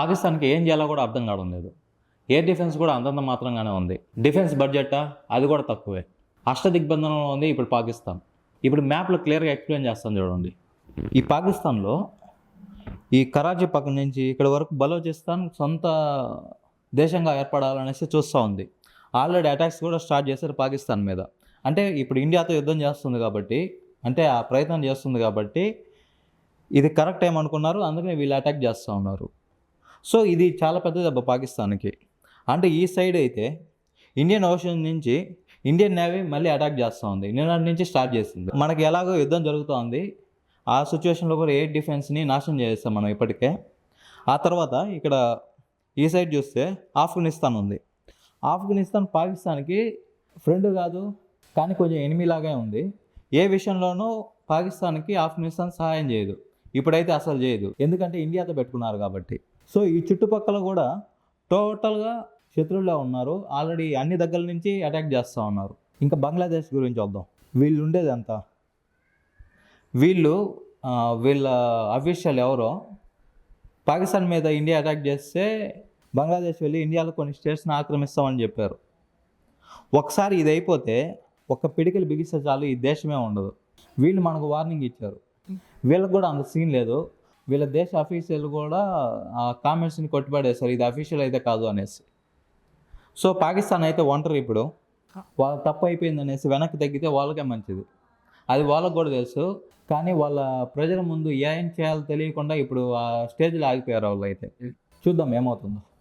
పాకిస్తాన్‌కి ఏం చేయాలో కూడా అర్థం కావడం లేదు. ఎయిర్ డిఫెన్స్ కూడా అంతంత మాత్రంగానే ఉంది. డిఫెన్స్ బడ్జెటా అది కూడా తక్కువే. అష్టదిగ్బంధనంలో ఉంది ఇప్పుడు పాకిస్తాన్. ఇప్పుడు మ్యాప్‌లో క్లియర్‌గా ఎక్స్‌ప్లెయిన్ చేస్తాను చూడండి. ఈ పాకిస్తాన్‌లో ఈ కరాచీ పక్క నుంచి ఇక్కడ వరకు బలోచిస్తాన్ సొంత దేశంగా ఏర్పడాలనేసి చూస్తూ ఉంది. ఆల్రెడీ అటాక్స్ కూడా స్టార్ట్ చేశారు పాకిస్తాన్ మీద. అంటే ఇప్పుడు ఇండియాతో యుద్ధం చేస్తుంది కాబట్టి, అంటే ఆ ప్రయత్నం చేస్తుంది కాబట్టి ఇది కరెక్ట్ టైం అనుకున్నారు. అందుకని వీళ్ళు అటాక్ చేస్తూ ఉన్నారు. సో ఇది చాలా పెద్ద దెబ్బ పాకిస్తాన్‌కి. అంటే ఈ సైడ్ అయితే ఇండియన్ ఓషన్ నుంచి ఇండియన్ నేవీ మళ్ళీ అటాక్ చేస్తూ ఉంది. నిన్నటి నుంచి స్టార్ట్ చేసింది. మనకి ఎలాగో యుద్ధం జరుగుతూ ఉంది. ఆ సిచ్యువేషన్లో కూడా ఎయిర్ డిఫెన్స్ని నాశనం చేసేస్తాం మనం ఇప్పటికే. ఆ తర్వాత ఇక్కడ ఈ సైడ్ చూస్తే ఆఫ్ఘనిస్తాన్ ఉంది. ఆఫ్ఘనిస్తాన్ పాకిస్తాన్కి ఫ్రెండ్ కాదు, కానీ కొంచెం ఎనిమిలాగే ఉంది. ఏ విషయంలోనూ పాకిస్తాన్కి ఆఫ్ఘనిస్తాన్ సహాయం చేయదు. ఇప్పుడైతే అసలు చేయదు, ఎందుకంటే ఇండియాతో పెట్టుకున్నారు కాబట్టి. సో ఈ చుట్టుపక్కల కూడా టోటల్గా శత్రువుల్లో ఉన్నారు. ఆల్రెడీ అన్ని దగ్గర నుంచి అటాక్ చేస్తూ ఉన్నారు. ఇంకా బంగ్లాదేశ్ గురించి వద్దాం. వీళ్ళు ఉండేది అంతా, వీళ్ళ అఫీషియల్ ఎవరో పాకిస్తాన్ మీద ఇండియా అటాక్ చేస్తే బంగ్లాదేశ్ వెళ్ళి ఇండియాలో కొన్ని స్టేట్స్ని ఆక్రమిస్తామని చెప్పారు. ఒకసారి ఇది అయిపోతే ఒక్క పిడికిలు బిగిస్తే చాలు ఈ దేశమే ఉండదు. వీళ్ళు మనకు వార్నింగ్ ఇచ్చారు. వీళ్ళకి కూడా అంత సీన్ లేదు. వీళ్ళ దేశ అఫీషియల్ కూడా ఆ కామెంట్స్ని కొట్టిపడేశారు, ఇది అఫీషియల్ అయితే కాదు అనేసి. సో పాకిస్తాన్ అయితే ఒంటరి. ఇప్పుడు వాళ్ళ తప్పు అయిపోయింది అనేసి వెనక్కి తగ్గితే వాళ్ళకే మంచిది. అది వాళ్ళకు కూడా తెలుసు. కానీ వాళ్ళ ప్రజల ముందు ఏం చేయాలో తెలియకుండా ఇప్పుడు ఆ స్టేజ్లో ఆగిపోయారు వాళ్ళు. అయితే చూద్దాం ఏమవుతుందో.